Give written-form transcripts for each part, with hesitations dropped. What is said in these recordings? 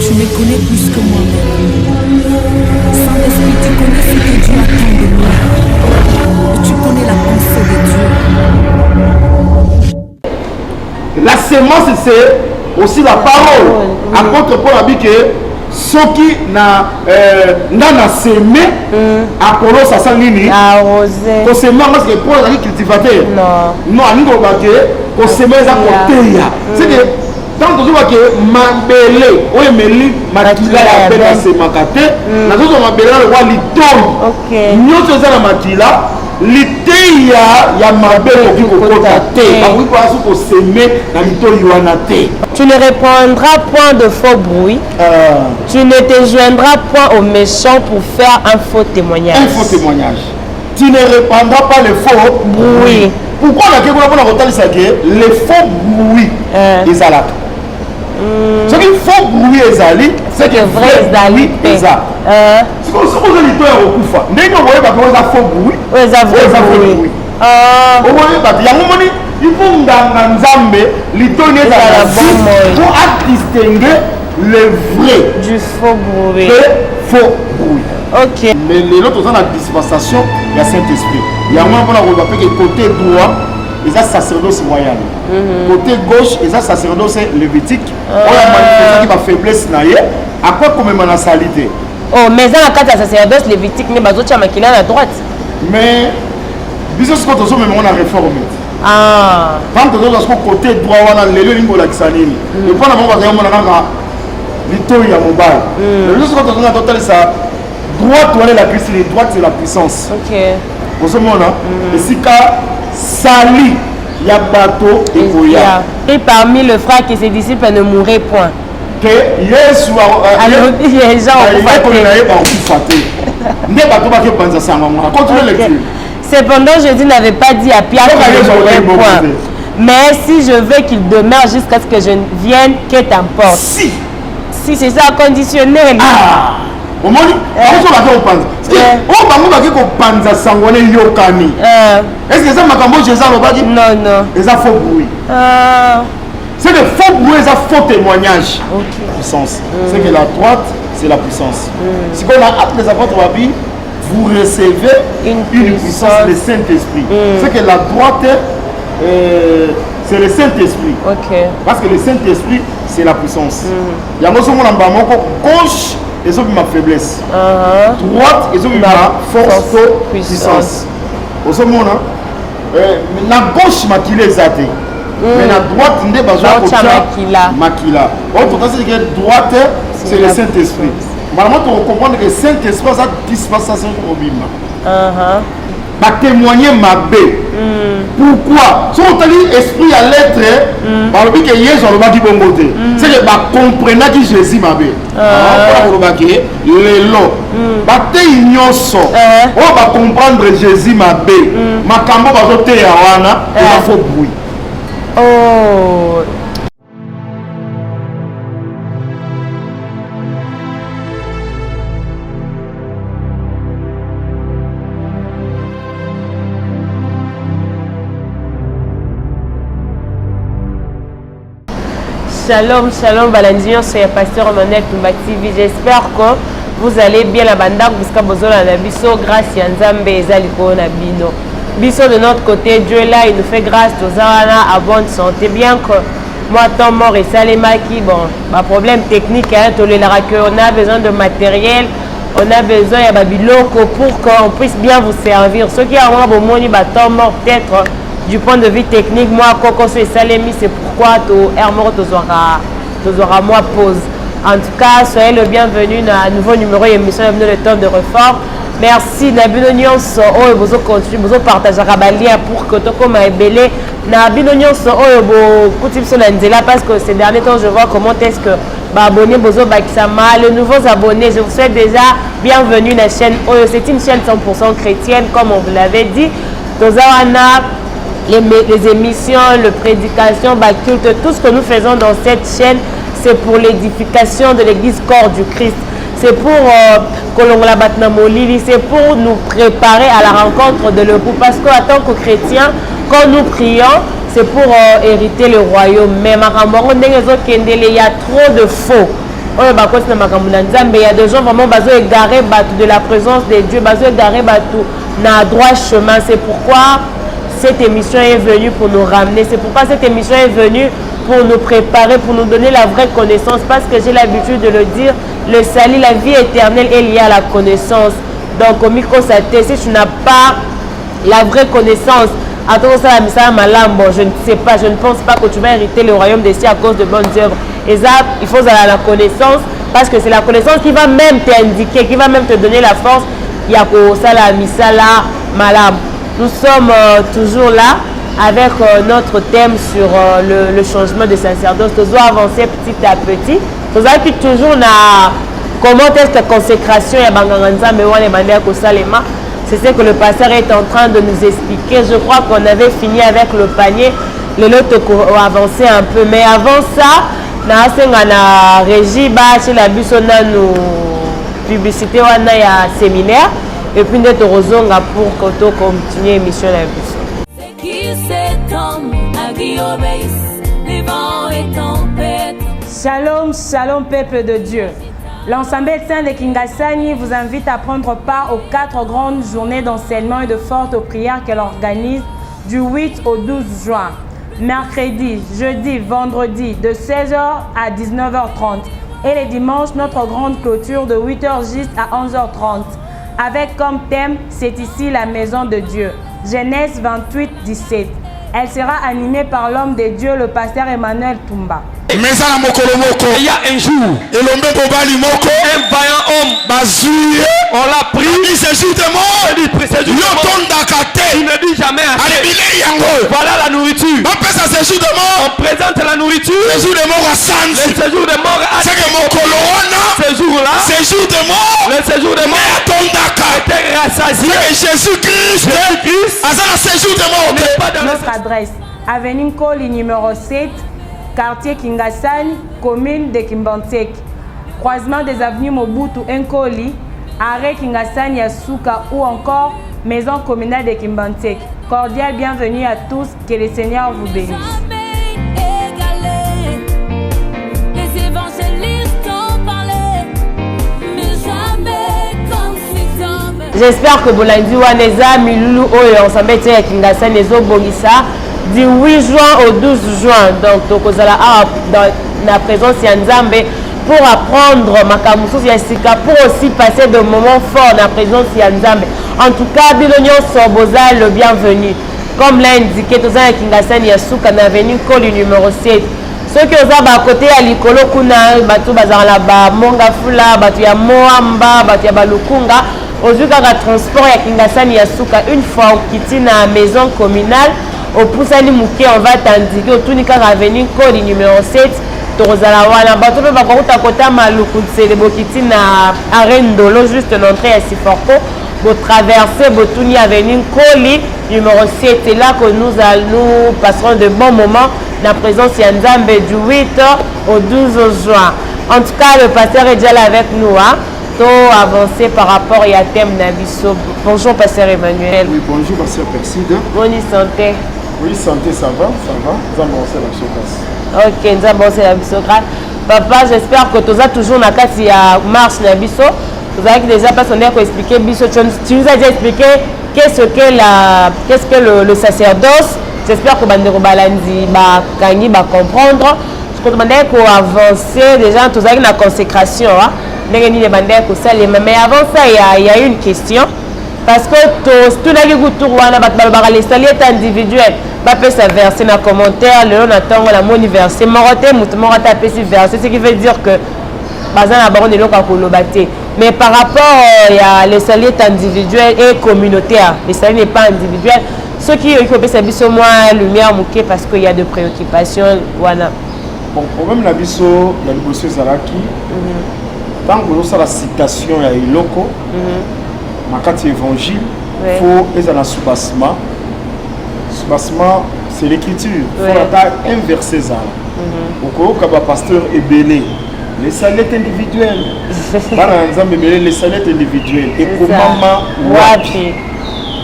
Tu me connais plus que moi-même. Saint-Esprit, tu connais ce que Dieu attend de moi. Et tu connais la pensée de Dieu. La sémence, c'est aussi la parole. Apôtre Paul a dit que ceux qui n'ont sémé à Colo, ça sent nini. Arrosé. Qu'on sémé parce que Paul a dit cultivateur. Non. Non, nous avons dit qu'on sémé à côté. C'est que tant que tu vois que Mabélé, oui, mais lui, Makila a appelé à ses makate. Nous avons Mabélé, le roi Liton. Ok. Nous sommes à la Makila. L'idée ya mabe qui tu ne répondras point de faux bruit. Tu ne te joindras point aux méchants pour faire un faux témoignage. Un faux témoignage. Tu ne répandras pas les faux bruits. Pourquoi on a les faux bruits des alacs? Ce qui faux bruit ezali, c'est que vrai bruit eza. C'est comme ça que les gens ont recouvert. Dès que vous voyez que vous avez faux bruit, vous avez faux bruit. Vous voyez que il faut nzambe litoni ezala pour distinguer le vrai du faux bruit. Faux bruit. Ok. Mais les autres ont la dispensation, il y a Saint-Esprit. Il y a un moment où on va appeler côté droit. Et ça, sacerdoce royal. Côté gauche, et ça, sacerdoce lévitique. On a manifesté qui va faiblesse. À quoi comme on a salité? Oh, mais dans la carte de sacerdoce lévitique, mais les autres qui à droite. Mais, bisous, ce qu'on a réformé. Ah. Quand on a côté droit, on a les lignes pour l'accsanine. Et pendant qu'on va dire, on a l'itoria mobile. Mais juste quand on a total ça, droite, on est la puissance, droite, c'est la puissance. Ok. Pour ce moment-là, et si Sali, Yabato et Goya. Et parmi le frère que ses disciples ne mourraient point. Que Yesu alors, les gens cependant, Jésus n'avait pas dit à Pierre qu'il ne mourrait point. Mais si je veux qu'il demeure jusqu'à ce que je vienne, que t'importe. Si c'est ça conditionnel. Au moins, est-ce que ça m'a Jésus non, non. Et ça faux bruit. C'est le faux bruit, ça faux témoignage. Puissance. C'est que la droite, c'est la puissance. Si on a appelé les apôtres, vous recevez une puissance, le Saint-Esprit. C'est que la droite, c'est le Saint-Esprit. Parce que le Saint-Esprit, c'est la puissance. Il y a un gauche. Et ça, ma faiblesse. Droite, et ça, ma force, puissance. Au ce moment, la gauche, ma qu'il est zate. Mais la droite, n'est pas makila. Autre c'est que droite, c'est le Saint-Esprit. Normalement, tu comprends que le Saint-Esprit, ça dispensation au bim. Va témoigner ma baie. Pourquoi? Si on t'a dit esprit à l'être, par le but que Jésus a dit bon côté, c'est que va comprendre que Jésus m'a baie. On va dire les lots. Va te ignorer. On va comprendre Jésus m'a baie. Ma cambo va te yawana, il va faut bruit. Oh. Shalom, shalom, Balandion, c'est Pasteur Emmanuel Tumba TV. J'espère que vous allez bien la bande jusqu'à besoin de biso grâce à Nzambe ezaliko na bino. Biso de notre côté, Dieu là, il nous fait grâce aux à bonne santé. Bien que moi, tant mort et salemaki, bon, ma problème technique, hein, on a besoin de matériel, on a besoin de babiloko pour qu'on puisse bien vous servir. Ceux qui ont un moni, tant mort peut-être du point de vue technique, moi, Coco et Salemi, c'est pourquoi tu es mort, tu auras moi pause. En tout cas, soyez le bienvenu à un nouveau numéro d'émission le temps de réforme. Merci Nabino Nyonso oyo bozo continue bozo partager rabalia pour que to comme ebele Nabino Nyonso oyo bo kuti biso na nzela parce que ces derniers temps je vois comment est-ce que ba abonné bozo bakisama les nouveaux abonnés je vous souhaite déjà bienvenue à la chaîne oyo c'est une chaîne 100% chrétienne comme on vous l'avait dit tozawana les émissions le prédication ba culte tout ce que nous faisons dans cette chaîne c'est pour l'édification de l'église corps du Christ. C'est pour c'est pour nous préparer à la rencontre de l'époux. Parce qu'en tant que chrétiens, quand nous prions, c'est pour hériter le royaume. Mais il y a trop de faux. oyo bakosi na makambo na Nzambe. Il y a des gens vraiment bazo égaré de la présence de Dieu, bazo égaré na droit chemin. C'est pourquoi cette émission est venue pour nous ramener. C'est pourquoi cette émission est venue pour nous préparer, pour nous donner la vraie connaissance. Parce que j'ai l'habitude de le dire, le salut, la vie éternelle est liée à la connaissance. Donc, au micro saté, si tu n'as pas la vraie connaissance, je ne sais pas, je ne pense pas que tu vas hériter le royaume des cieux à cause de bonnes œuvres. Et ça, il faut avoir la connaissance, parce que c'est la connaissance qui va même t'indiquer, qui va même te donner la force. Nous sommes toujours là avec notre thème sur le changement de sacerdoce. Nous allons avancer petit à petit. Nous allons toujours comment est cette consécration. C'est ce que le pasteur est en train de nous expliquer. Je crois qu'on avait fini avec le panier. Les autres ont avancé un peu. Mais avant ça, nous avons régi chez la nous publicité ou un séminaire. Et puis nous avons pour continuer l'émission. C'est qui cet homme à qui obéissent les vents et tempêtes? Shalom, shalom peuple de Dieu. L'Ensemble saint de Kingasani vous invite à prendre part aux 4 grandes journées d'enseignement et de fortes prières qu'elle organise du 8 au 12 juin. Mercredi, jeudi, vendredi de 16h à 19h30 et les dimanches, notre grande clôture de 8h juste à 11h30 avec comme thème « C'est ici la maison de Dieu ». Genèse 28, 17. Elle sera animée par l'homme de Dieu, le pasteur Emmanuel Tumba. Il y a un jour, un vaillant homme, on l'a pris, c'est jour de mort, il ne dit jamais assez. Voilà la nourriture. On présente la nourriture. Le séjour de mort à ce jour-là, le séjour de mort était rassasié. Jésus-Christ n'est pas dans notre adresse. Avenue Nkoli numéro 7. Quartier Kingasani, commune de Kimbantek. Croisement des avenues Mobutu Nkoli, arrêt Kingasani Yasuka ou encore maison communale de Kimbantek. Cordial bienvenue à tous, que le Seigneur vous bénisse. Les évangélistes ont parlé, mais jamais comme cet homme. J'espère que Bolandi Waneza, Milulu, Oyo, on s'en met à Kingasani, Ezo Bogissa. Du 8 juin au 12 juin, donc dans la présence de Nzambe pour apprendre Makamusu Yassika, pour aussi passer de moments forts dans la présence de Nzambe. En tout cas, Bilonio Soboza, le bienvenu. Comme l'a indiqué, tout ça, Kingasani Yasuka, na avenue Koli numéro 7. Ceux qui ont à côté à l'Ikolo Kuna, Batu Bazarlaba, Mongafula, Batu ya Moamba, Batu ya Balukunga, au transport ya Kingasani Yasuka, une fois au Kiti na maison communale. Au Poussani Mouké, on va t'indiquer au Tunika Avenue Koli numéro 7. Torozala wana bato pe bakokuta kota maluku c'est bokiti na arendolo juste l'entrée à Siforko. Vous traversez Botuni Avenue Koli numéro 7. C'est là que nous passerons de bons moments dans la présence de Nzambe du 8 au 12 juin. En tout cas, le pasteur est déjà là avec nous. Avancer par rapport à thème Nabiso. Bonjour pasteur Emmanuel. Oui, bonjour pasteur Perside. Bonne santé. Oui, santé, ça va. Nous avons lancé la chocas. Ok, nous avons lancé la bisocrate. Papa, j'espère que tu as toujours na kati ya marche Nabiso. Vous avez déjà personne pour expliquer Biso. Tu nous as déjà expliqué qu'est-ce que le sacerdoce. J'espère que Bandero Balandi va gagner, va comprendre. Je te demandais pour avancer déjà, tu as une consécration. Mais avant ça, il y a une question. Parce que tout les saluts individuels. Je peux se verser dans les commentaires, le attend la mon verset. Ce qui veut dire que mais par rapport à les saluts individuels et communautaires, les saluts n'est pas individuel. Ceux qui ont fait moins lumière parce qu'il y a des préoccupations. Voilà. Bon, problème la biso, la liboso Zaraki. Tant que la citation ya iloko, makati évangile, faut être dans soubassement. Soubassement, c'est l'écriture. Il faut inverser ça. Au cas pasteur Ebélé, les salettes individuelles. Les salettes individuelles. Et comment wapi.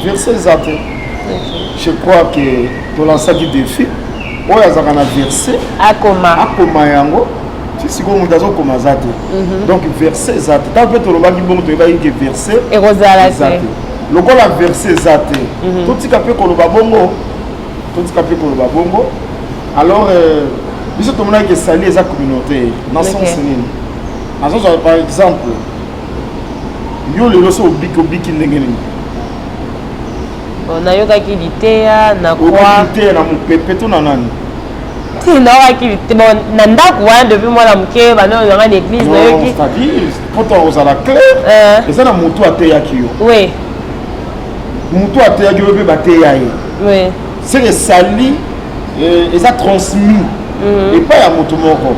Verset ça. Je crois que dans l'ensemble du défi, on a un verset. Akoma. Akoma yango. si comme mudazo comme azate donc verset zate tant que toloba ki bon to ba ki verset et rozala zate lokola verset zate tout tika pe koloba bongo alors biso to mona ke sali eza communauté dans son sens en sens par exemple yo le loso biki ndenge nini on a yoga ki liteya na kwa liteya na mupepe to na nani non bon nanda quoi depuis moi la muke bana on a l'église na yoki c'est-à-dire pourtant aux à la claire et ça na mutu ateya ki yo oui mutu ateya ki yo be bateya ye oui c'est que sali et ça transmis et pas ya mutu moko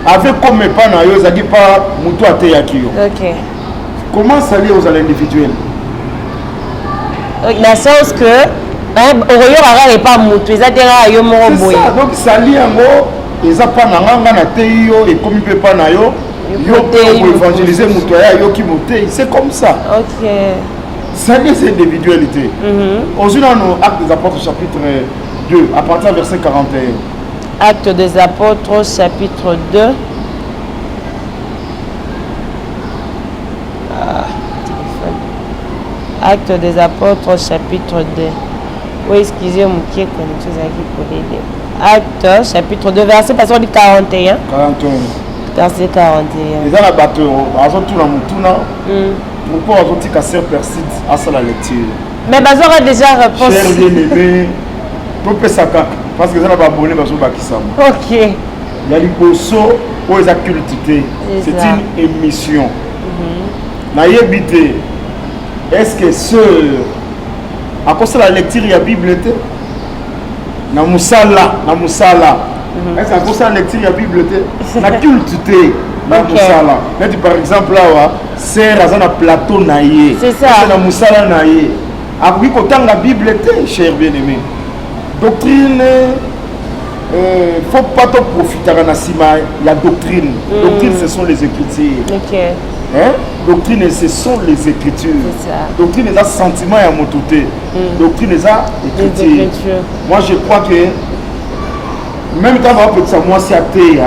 avec comme pas na yo zaki pas mutu ateya ki yo OK comment sali aux à l'individuel dans le sens que oyo rara pas mutu ezatera yo moko boye donc sali yango eza pa na nganga na te yo et comme peut pas na yo yo pour évangéliser mutu ya yo ki moté c'est comme ça. OK sali c'est individualité aujourd'hui dans Actes des Apôtres chapitre 2 à partir du verset 41 Actes des Apôtres chapitre 2 Actes des Apôtres chapitre 2 oui excusez-moi qui est connexion pour l'aider Actes chapitre 2 verset passons du 41 verset 41 ils ont la bateau ils ont tout dans mutuna pourquoi ils ont dit qu'à Sœur Perside à ça la lecture mais bazor a déjà réponse cher bien-aimé pour ça parce que ça n'a pas abonné parce que OK il y a liposo où ils ont cultivité c'est une émission na yebité est-ce que ce à cause de la lecture il y a Bible était na musala est-ce que à cause de la lecture il y a Bible était na cultivité na musala mais par exemple là c'est razan na plateau naïe c'est ça na musala naïe a oui qu'autant la Bible était cher bien-aimé doctrine faut pas trop profiter de la doctrine. Doctrine, ce sont les Écritures. OK. Hein? Doctrine, ce sont les Écritures. Doctrine, c'est un sentiment et un mototé. Doctrine, c'est Écriture. Moi, je crois que même quand on peut dire moi, c'est athée,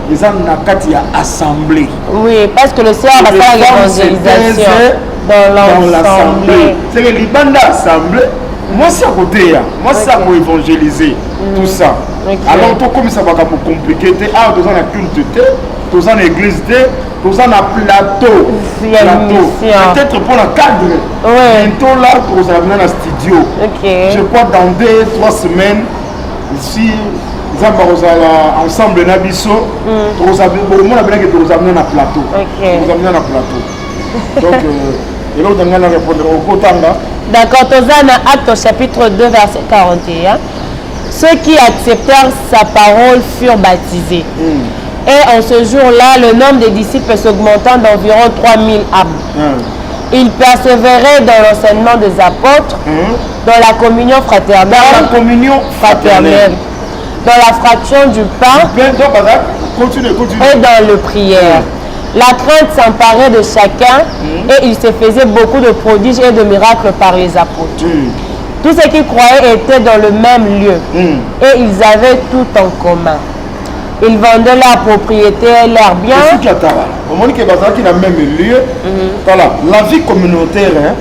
les gens ont assemblée. Oui, parce que le soir, on va faire l'évangélisation dans l'assemblée. C'est que les bandes assemblées. Moi c'est à côté, moi c'est pour évangéliser tout ça. Alors tout comme ça va être compliqué, tous en a culte, tous en église, tous en a plateau. Peut-être pour le cadre. Bientôt là, tous en a un studio. Je crois dans 2-3 semaines, ici, nous allons ensemble Nabiso, tous en a plateau. Donc, et là, on va répondre au Kotanga. D'accord, Tozana Acte chapitre 2 verset 41. Ceux qui acceptèrent sa parole furent baptisés. Et en ce jour-là, le nombre des disciples s'augmentant d'environ 3000 âmes. Ils persévéraient dans l'enseignement des apôtres, dans la communion fraternelle, dans la fraction du pain et dans le prière. La crainte s'emparait de chacun et il se faisait beaucoup de prodiges et de miracles par les apôtres. Tous ceux qui croyaient étaient dans le même lieu et ils avaient tout en commun. Ils vendaient leurs propriétés, leurs biens. La vie communautaire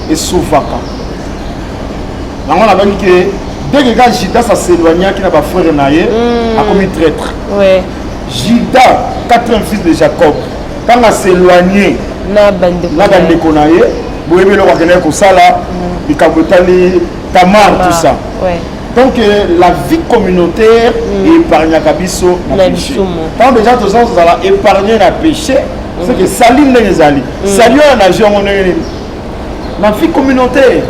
est souvent. Dès que Judas s'éloignait, qui n'a pas frère naïe, a commis traître. Judas, quatrième fils de Jacob, quand il s'est éloigné, Tamar, tout ça. Donc la vie communautaire épargne la péché. Quand déjà tous gens épargner le péché, c'est que Salim les ali. Salut un agent la vie communautaire.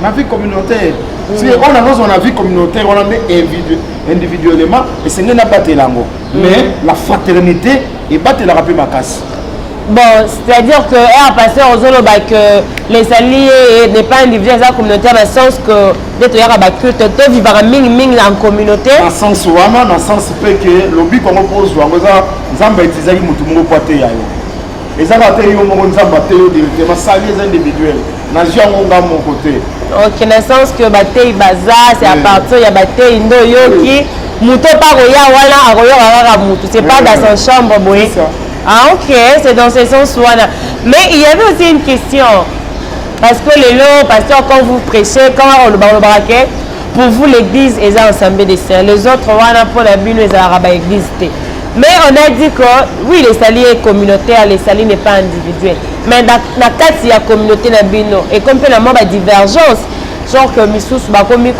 La vie communautaire. Si on a une vie communautaire, on a individuellement et c'est n'est pas l'ango. Mais la fraternité est battre la rapide ma casse. Bon, c'est-à-dire que à passer aux autres que les alliés n'est pas individuel, c'est communautaire dans le sens que d'être culte, de vivre en communauté. Dans le sens où, dans le sens que le but qu'on pose, nous avons utilisé le mot pour te yayo. Les amateurs ont mon zamba directement sali les individuels. N'a jamais mon côté. Ok, dans le sens que bataille bazar, c'est à partir de bataille indo yoki. Mouto pas Roya, voilà, Roya, Mouto. C'est pas dans son chambre, boy. Ah, ok, c'est dans ce sens. Voilà. Mais il y avait aussi une question. Parce que les lots, pasteur, quand vous prêchez, quand on le braquet, pour vous, l'église est ensemble des saints. Les autres, voilà, pour la Bible, ils ont l'église. Mais on a dit que, oui, les salis est communautaire, les salis n'est pas individuel. Mais dans la cas, il y a communauté dans Bino. Et comme il y a une divergence, genre que Missous, comme il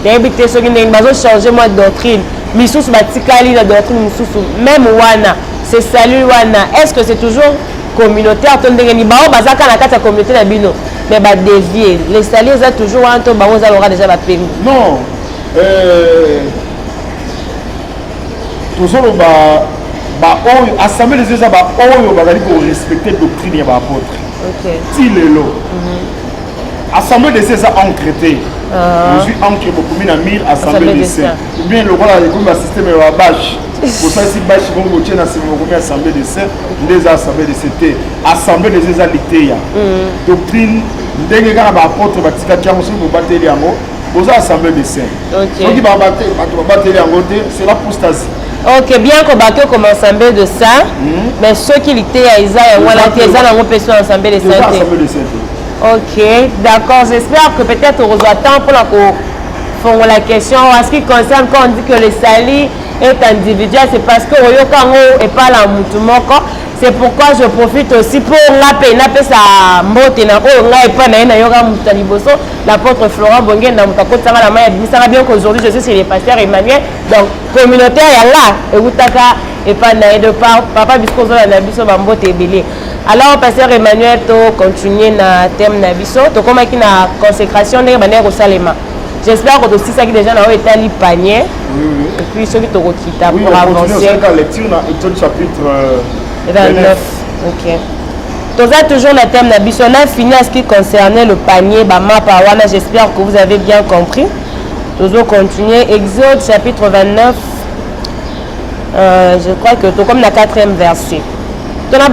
y a habité ceux qui ont changé moi de doctrine. Missous, Batikali, la doctrine, Missous, même Wana, c'est salut Wana. Est-ce que c'est toujours communautaire? On a dit la communauté dans Bino. Mais bah dévier. Les salis, ils ont toujours un peu, ils aura déjà la peine. Non. Toujours assemblée des gens pour respecter la doctrine des apôtres. Si les lots. Assemblée des gens encrétés. Je suis ancré beaucoup mis dans 1000 assemblées des saints. Ou bien le roi a système de bâche. Pour ça, si bâche vont voter dans ces assemblées des saints, les assemblées des saints. Assemblée des gens l'été. Doctrine, dès que les apôtres vont battre les amours, aux assemblées des saints. Ceux qui vont battre les amours, c'est l'apostasie. Ok, bien qu'on va comme ensemble de ça, mais ceux qui étaient à Isaïe, on a été dans personne ensemble de ça. Ok, d'accord. J'espère que peut-être on reçoit temps pour la question. En ce qui concerne quand on dit que le sali est individuel, c'est parce que Oyokango n'est pas la Moutumoko. C'est pourquoi je profite aussi pour l'appeler sa mbote l'apôtre Florent Bongen dans la main. Ça va bien qu'aujourd'hui je suis chez les pasteurs Emmanuel. Donc, communautaire, il y a là. Et vous et pas de part, papa bisco la nabiso bambote ebele. Alors, pasteur Emmanuel, tu continues na thème nabiso. Tu comme qui na consécration de manière au Salema. J'espère que tu aussi ça qui déjà dans état panier. Et puis ceux qui te quittent pour avancer. La lecture dans Éxode chapitre 29. Ok. Tu as toujours le thème nabiso. On a fini à ce qui concernait le panier Bama Pawana. J'espère que vous avez bien compris. Toujours continuer. Exode chapitre 29. Je crois que tu comme la 4e verset. Tu as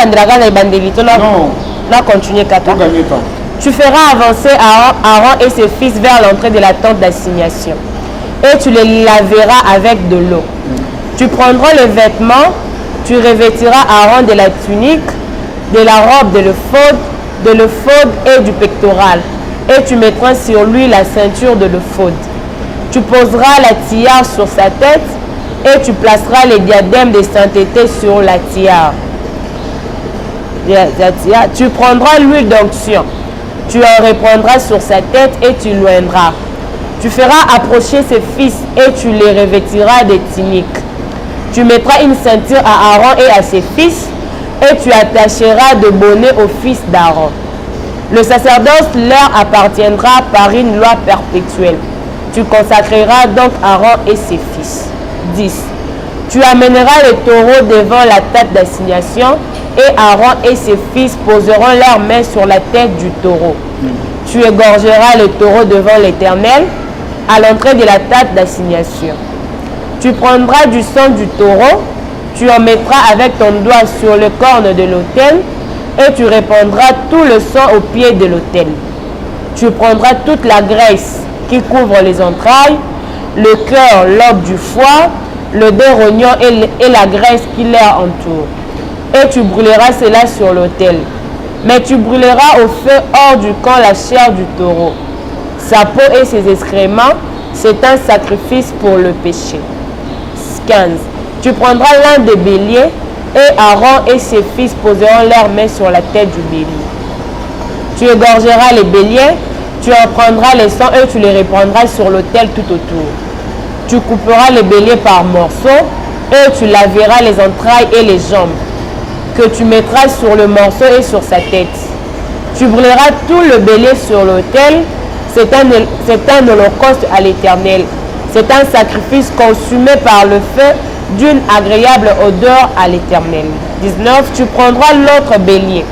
continué 4. Tu feras avancer Aaron et ses fils vers l'entrée de la tente d'assignation. Et tu les laveras avec de l'eau. Tu prendras le vêtement, tu revêtiras Aaron de la tunique, de la robe, de l'éphod et du pectoral. Et tu mettras sur lui la ceinture de l'éphod. Tu poseras la tiare sur sa tête et tu placeras les diadèmes de sainteté sur la tiare. Tu prendras l'huile d'onction. Tu en répandras sur sa tête et tu l'oindras. Tu feras approcher ses fils et tu les revêtiras de tuniques. Tu mettras une ceinture à Aaron et à ses fils et tu attacheras de bonnets aux fils d'Aaron. Le sacerdoce leur appartiendra par une loi perpétuelle. Tu consacreras donc Aaron et ses fils. 10. Tu amèneras le taureau devant la tente d'assignation et Aaron et ses fils poseront leurs mains sur la tête du taureau. Tu égorgeras le taureau devant l'Éternel à l'entrée de la tente d'assignation. Tu prendras du sang du taureau, tu en mettras avec ton doigt sur le corne de l'autel et tu répandras tout le sang au pied de l'autel. Tu prendras toute la graisse qui couvre les entrailles, le cœur, l'aube du foie, le dos rognon et la graisse qui les entoure. Et tu brûleras cela sur l'autel. Mais tu brûleras au feu hors du camp la chair du taureau. Sa peau et ses excréments, c'est un sacrifice pour le péché. 15. Tu prendras l'un des béliers et Aaron et ses fils poseront leurs mains sur la tête du bélier. Tu égorgeras les béliers, tu en prendras les sangs et tu les répandras sur l'autel tout autour. Tu couperas les béliers par morceaux et tu laveras les entrailles et les jambes que tu mettras sur le morceau et sur sa tête. Tu brûleras tout le bélier sur l'autel. C'est un holocauste à l'Éternel. C'est un sacrifice consumé par le feu d'une agréable odeur à l'Éternel. 19. Tu prendras l'autre bélier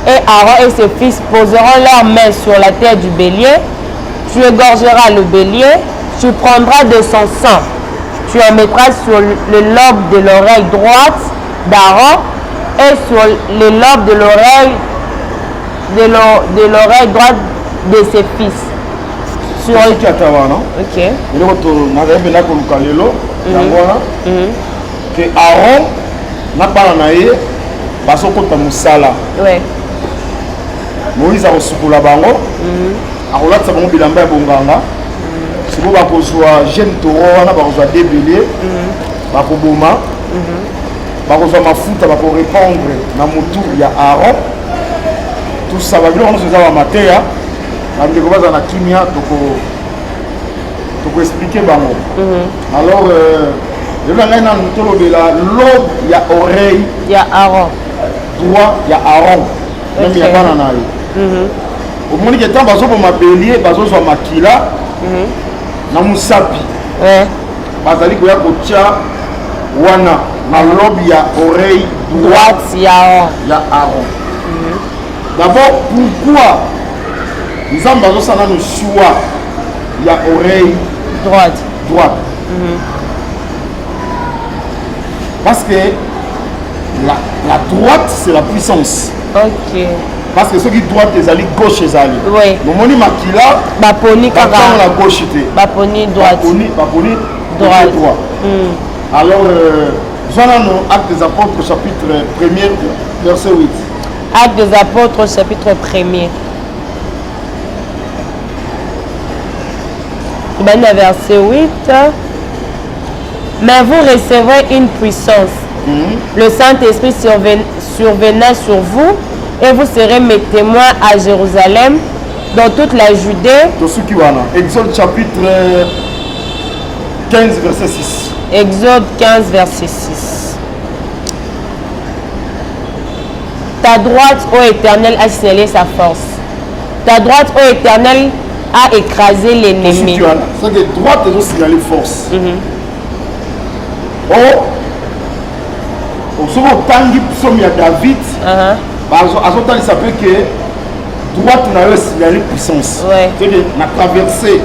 et Aaron et ses fils poseront leurs mains sur la tête du bélier. Tu égorgeras le bélier. Tu prendras de son sang. Tu en mettras sur le lobe de l'oreille droite d'Aaron et sur le lobe de l'oreille droite de ses fils. sur qui atawana OK eloko to nazayebi na koluka lelo yango wana ke Aaron na bana na ye bazokota mosala ouais Moïse akosukola bango akolatisa bango bilamba ya bonganga siko bakozwa jeune toro wana bakozwa débélé bakoboma bakozwa mafuta bakorépandre na motu ya Aaron tout ça babiloko nyonso eza bamateya bandeko baza na kimia tokoexplike bango alors lelo na ngai nanu tolobela lobe ya oreille ya Aaron droit ya Aaron meme ya bana na ye omoni ke ntango bazoboma belie bazozwa makila na mosapi bazali koya kotia wana na lobe ya oreille droite ya Aaron d'abord pourquoi nzambe azosala nanu choix ya oreille droite parce que la droite c'est la puissance OK parce que ceux qui droite ezali gauche ezali oui momoni makila baponi kaka la gauche te baponi droite baponi droit alors zwana no acte des apôtres chapitre 1er verset 8 Actes des apôtres chapitre 1er verset 8 mais vous recevrez une puissance le Saint-Esprit survenant sur vous et vous serez mes témoins à Jérusalem, dans toute la Judée. Exode chapitre 15 verset 6. Exode 15 verset 6. Ta droite, ô Éternel, a scellé sa force. Ta droite, ô Éternel, a écrasé l'ennemi. C'est que droite est aussi la force. Au second tangi psomi à David, azotalisa pe que droite na yo signalé puissance. C'est que na traversé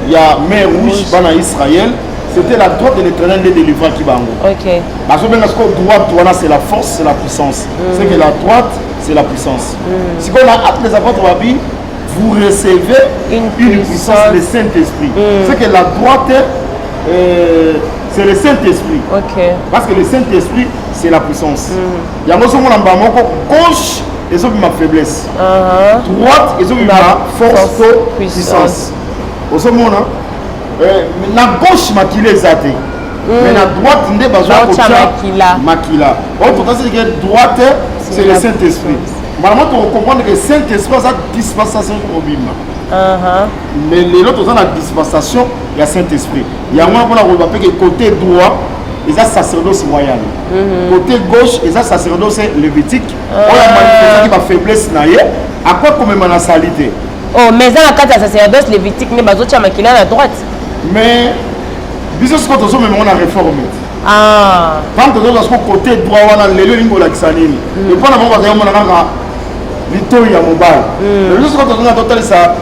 il y a mer rouge bana Israël, c'était la droite de l'Éternel de délivrer qui bango. OK. Parce que droite voilà c'est la force, c'est la puissance. C'est que la droite c'est la puissance. Si on a acte les apôtres Wabi, vous recevez une puissance du Saint-Esprit. C'est que la droite c'est le Saint-Esprit. Okay. Parce que le Saint-Esprit, c'est la puissance. Il y a un gauche, et ça ma faiblesse. Droite, et ça ma force, puissance. Au moment la gauche, ma kile zate. Mais la droite, il n'y a pas de makila. Autre c'est que droite, c'est le Saint-Esprit. Normalement, tu comprends que le Saint-Esprit, c'est une dispensation au bima. Mais les autres ont la dispensation, il y a Saint-Esprit. Il y a un moment où on que côté droit, il y a sacerdoce royal. Côté gauche, il y a sacerdoce lévitique. On a manifesté ma faiblesse. À quoi comme ma salité? Oh, mais dans la carte de sacerdoce lévitique, mais bazo chama qui est à droite. Mais, bisous quand on a réformé. Quand on a côté droit, on a les lignes de l'Axanini. Et pendant que on a l'itoya mobile. Mais juste quand on a total ça,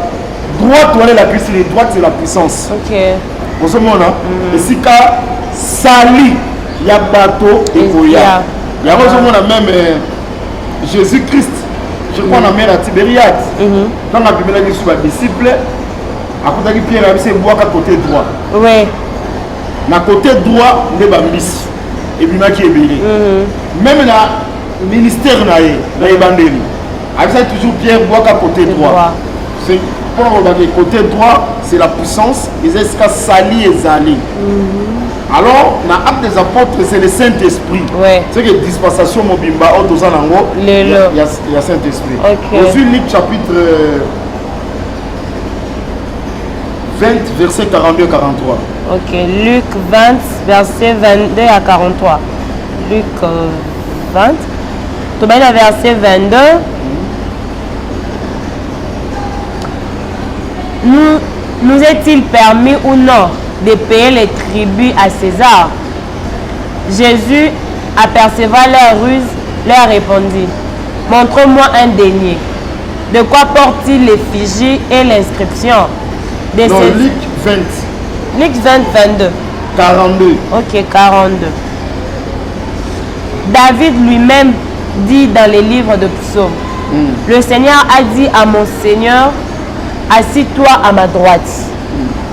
droite, on est la puissance, droite c'est la puissance. OK. Pour ce moment-là, et si ka sali ya bateau et koya. Il y a même Jésus-Christ. Je crois dans la mer à Tibériade. Quand la Bible dit sur les disciples, à côté de Pierre, c'est boire à côté droit. Oui. Na côté droit, on est bambis. Et puis ma qui est béni. Même dans le ministère na évangélie. Avec ça toujours Pierre boire à côté droit. C'est pour le côté droit, c'est la puissance. Ils escalent sali et zali. Alors, dans l'acte des apôtres, c'est le Saint-Esprit. C'est que dispensation mobimba, il y a Saint-Esprit. Aujourd'hui, Luc chapitre 20, verset 42-43. Ok, Luc 20, verset 22 à 43. Luc 20. Tout bien, le verset 22. Nous est-il permis ou non de payer les tribus à César? Jésus, apercevant leur ruse, leur répondit: montre-moi un denier. De quoi porte-t-il l'effigie et l'inscription? Non, Luc 20. Luc 20, 22. 42. Ok, 42. David lui-même dit dans les livres de psaumes, le Seigneur a dit à mon Seigneur, assis-toi à ma droite,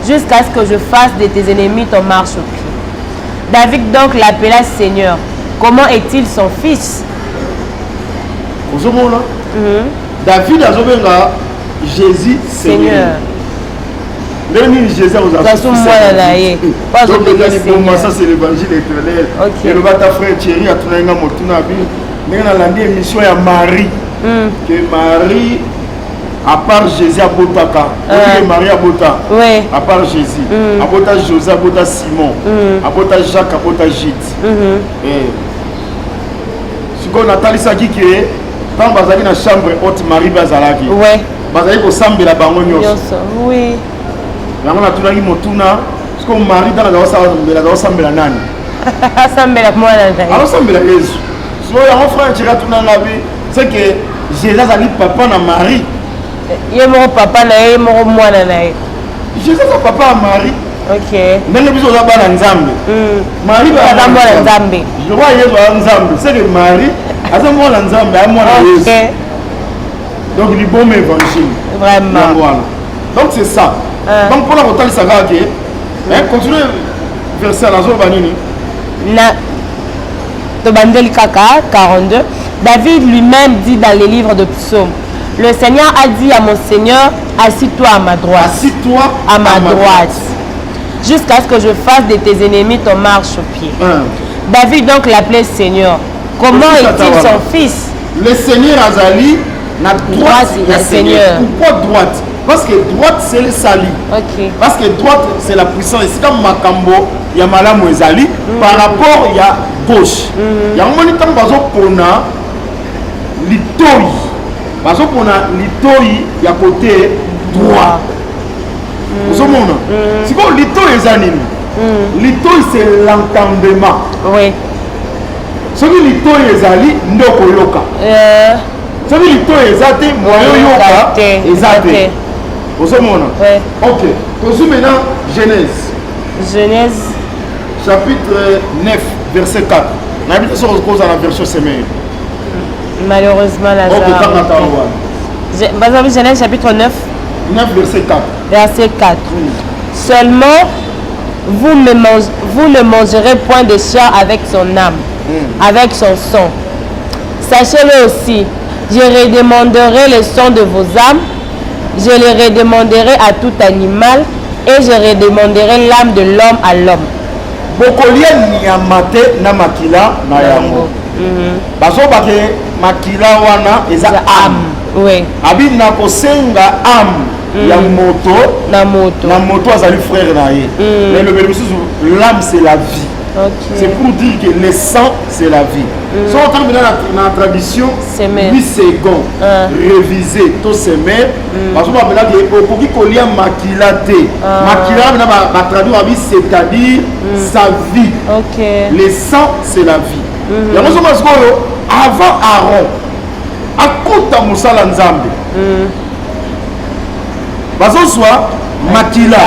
jusqu'à ce que je fasse de tes ennemis ton marche au pied. David donc l'appela Seigneur. Comment est-il son fils? David a Jésus Seigneur. Jésus ça c'est l'évangile éternel. Et le bata frère Thierry a tourné un motuna bi. N'a landé émission ya Marie. Que Marie à part Jésus à Botaka, Marie à Bota. Oui. À part Jésus, à Bota José, à Bota Simon, à Bota Jacques, à Bota Gite. Si on a tali ça qui est quand bazali na chambre haute Marie bazalaki. Ouais. Bazali ko sambela bango nyonso. Oui. Yango na tunaki motuna, parce que Marie dans la sambela nani. Sambela mwana nani. Alors sambela Jésus. So yango frère Thierry tunanga bi, c'est que Jésus azali papa na Marie. Ye mon papa na ye mon mwana na ye. Jésus sa papa à Marie. OK. Ndenge biso za bana nzambe. Marie ba na mwana nzambe. Je vois Yesu à nzambe, c'est que Marie asa mwana nzambe a mwana Yesu. Donc il bon évangile. Vraiment. Donc c'est ça. Donc pour la rotale ça va que continuez verset la zone banini. Na Tobandeli Kaka 42. David lui-même dit dans les livres de psaumes, le Seigneur a dit à mon Seigneur, assis-toi à ma droite. Assis-toi à ma droite. Jusqu'à ce que je fasse de tes ennemis ton marche au pied. David donc l'appelait Seigneur. Comment est-il son fils? Le Seigneur Azali, la droite le Seigneur. Pourquoi droite? Parce que droite c'est le sali. Okay. Parce que droite c'est la puissance. C'est comme Makambo, il y a Malamu Ezali. Par rapport, il y a gauche. Il y a un moment où on a l'itoi. Parce qu'on a l'itoi, il y a côté droit. Vous comprenez? Si vous l'itoi est anime, l'itoi c'est l'entendement. Oui. Ce qui l'itoi est ali, ndoko yoka. Ce qui l'itoi est ate, moyo yoka, est ate. Vous comprenez? Oui. Ok. Nous maintenant Genèse. Genèse. Chapitre 9, verset 4. On a vu que ça cause à la version semaine. Malheureusement, la Genèse chapitre 9. 9 verset 4. Verset 4. Seulement, vous ne mangerez point de chair avec son âme, avec son sang. Sachez-le aussi, je redemanderai le sang de vos âmes, je le redemanderai à tout animal, et je redemanderai l'âme de l'homme à l'homme. Bokolia nyamate na makila na yango. Baso bake makila wana eza âme. Oui. Abi na kosenga âme ya moto na moto azali frère na ye. Mais le l'âme c'est la vie. Okay. C'est pour dire que le sang c'est la vie. Si on termine dans la tradition 8 secondes réviser tout semer parce que maintenant que pour qui colia makila te makila maintenant va traduire c'est-à-dire sa vie. Okay. Le sang c'est la vie. Ya moso masko avant Aaron akota musala nzambe. Bazo soit makila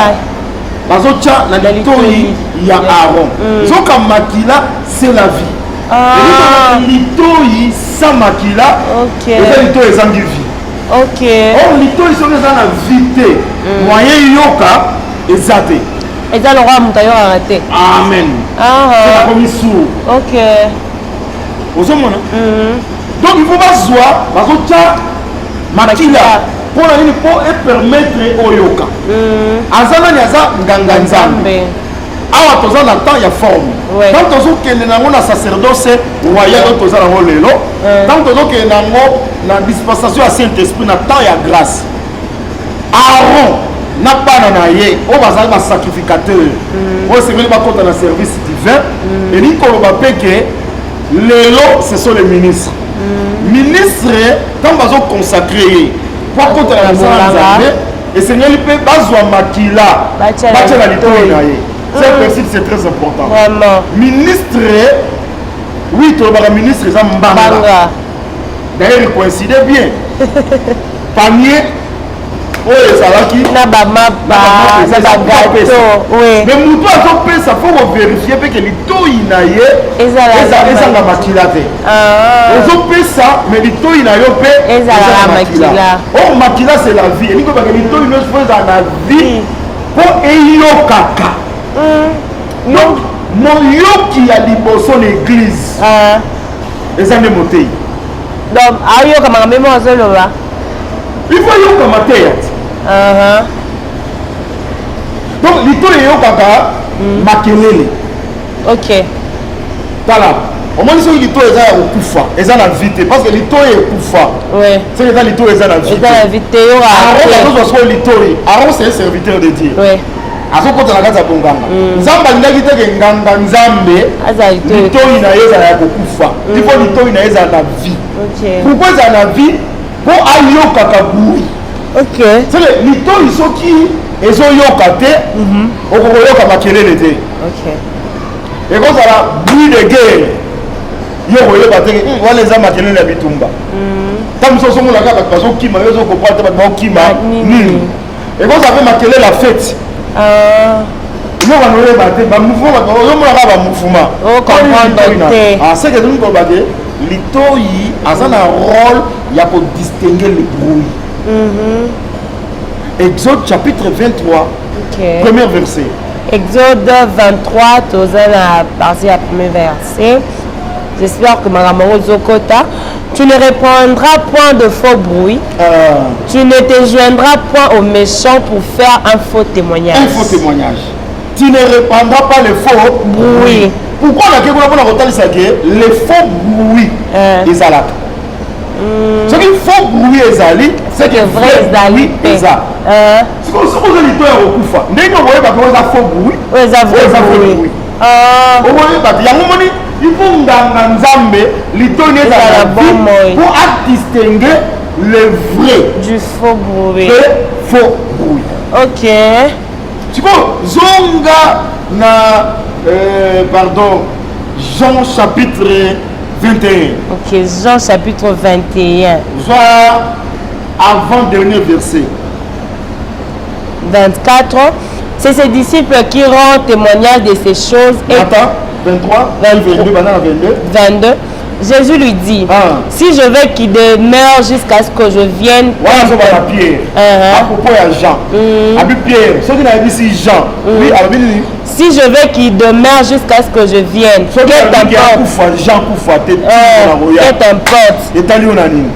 bazo cha na litoi ya Aaron. Zoka makila c'est la vie. Litoi sans makila c'est litoi sans vie. OK. Oh litoi c'est dans la vie. Moyen yoka ezate. Et dans le roi Moutayo arrêté. Amen. C'est la première sourd. OK. Donc il faut pas voir bazocha makila pour permettre oyoka. Azana nyaza nganga nzambe. Awa toza na temps ya forme. Quand tozo kende nango na sacerdoce royal toza nango lelo. Quand tozo kende nango na dispensation à Saint-Esprit na temps ya grâce. Aaron n'a pas na ye o bazali ba sacrificateur. O semeli ba kota na service divin et ni ko ba peke lelo ce sont les ministres. Ministre quand bazo consacrer pour kota na nzambe et Seigneur lui peut bazwa makila bacha la litoi na ye. C'est principe c'est très important. Vraiment. Ministre oui to ba ministre za mbanga. D'ailleurs il coïncide bien. Panier oh ezalaki na ba mapa na ba gâteau oui mais mutu azopesa faut vérifier pe que litoi na ye ezala makila te ezopesa mais litoi na yo pe ezala makila oh makila c'est la vie et niko ba litoi no faut ezala na vie po eyokaka. Donc moyoki ya liboso l'église eza nde motei. Donc ayoka makambo mo azoloba. Il faut yoka mateya. Donc litoyi eyokaka makelele. OK. Tala. Omoni soki litoyi eza ya kokufa, eza na vie te parce que litoyi ekufa. Ouais. C'est eza litoyi eza na vie. Eza na vie te yo Aaron akozwa litoyi. Aaron c'est un serviteur de Dieu. Ouais. azokota na kati ya bonganga nzambe alingaki teke nganga nzambe litoyi na ye ezala ya kokufa ifo litoyi na ye ezala na vie pourkoi ezala na vie mpo ayokaka bui seke litoyi soki ezoyoka te okokoyoka makelele te ekozala bui de guerre yo koyoka teke wana eza makelele ya bitumba ta mosusu omonaka bato bazokima yo ozokopra te bato baokima nini ekozala mpe makelele ya fete yo banoyeba te bamouvement ozomonaka bamouvement seke tomi kolobake litoyi aza na rôle ya kodistingue le bruit. Exode chapitre 23 premier verset. Exode 23 toza na partie ya premier verset. J'espère que Magamoro Zokota, tu ne répandras point de faux bruit. Tu ne te joindras point aux méchants pour faire un faux témoignage. Un faux témoignage. Tu ne répandras pas les faux bruit. Pourquoi on a quelque chose les faux bruits ezalaka. Ce qui faux bruit ezali, c'est que vrai bruit eza. Ce qu'on se pose litoya okufa. Ndenge oboye ba ko za faux bruit. Eza faux bruit. Oboye ba yango moni il faut nganga nzambe litoyi ezala bon pour distinguer le vrai du faux bruit. Le faux bruit. OK. Tu vois zonga na pardon Jean chapitre 21. OK, Jean chapitre 21. Soit avant dernier verset. 24. C'est ses disciples qui rendent témoignage de ces choses. Et attends, 23, 22. Jésus lui dit, si je veux qu'il demeure jusqu'à ce que je vienne. À propos de Jean. Pierre, ceux qui n'avaient dit si Jean. Si je veux qu'il demeure jusqu'à ce que je vienne.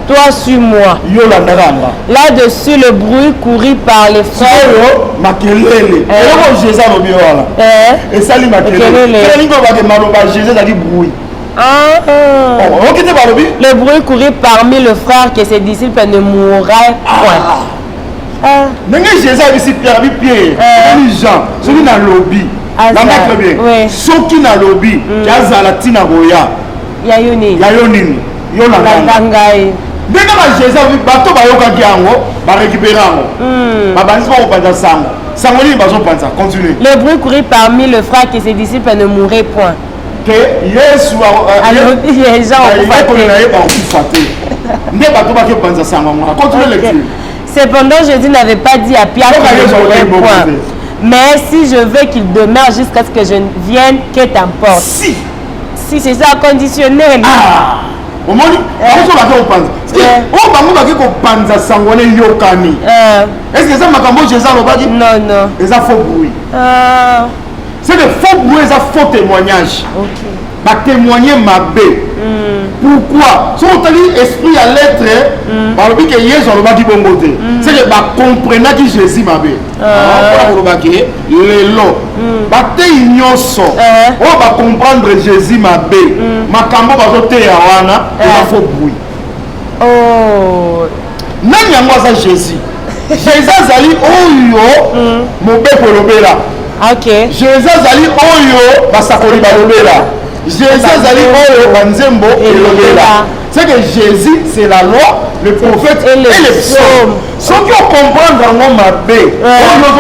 Toi suis-moi. Là-dessus le bruit courut par les frères. Le bruit courut parmi les frères que ses disciples ne mourraient point. Jésus a dit Pierre, Jean, celui dans le lobby. La maître bien. Ceux qui dans le lobby, Yazala Tina Goya. Yayoni. Dès que Jésus a vu bateau bayoka kiango, ba récupérer ango. Ba banisi ba opanda sango. Sangoli bazo panza. Continue. Le bruit courut parmi les frères que ses disciples ne mourraient point. Que Yesu alors les gens cependant Jésus n'avait pas dit à Pierre qu'il ne mourrait point. Mais si je veux qu'il demeure jusqu'à ce que je vienne, que t'importe. Si c'est ça conditionnel. Au moins, est-ce que ça m'a dit Jésus non. C'est un faux bruit. C'est le faux bruit, c'est un faux témoignage. Va témoigner ma bé. Pourquoi? Si on a dit esprit à l'être, on dit que Jésus a dit bon côté. C'est que va comprendre que Jésus m'a bé. On va dire les lots. Va te ignorer. On va comprendre Jésus m'a bé. Ma cambo va te yawana. C'est un faux bruit. Nani yango ça Jésus. Jésus azali oyo mon bé kolobela. Jésus azali oyo basakoli balobela. Jésus azali oyo banzembo elobela. C'est que Jésus c'est la loi, le prophète et les psaumes. Ceux qui ont compris dans ma bé, on a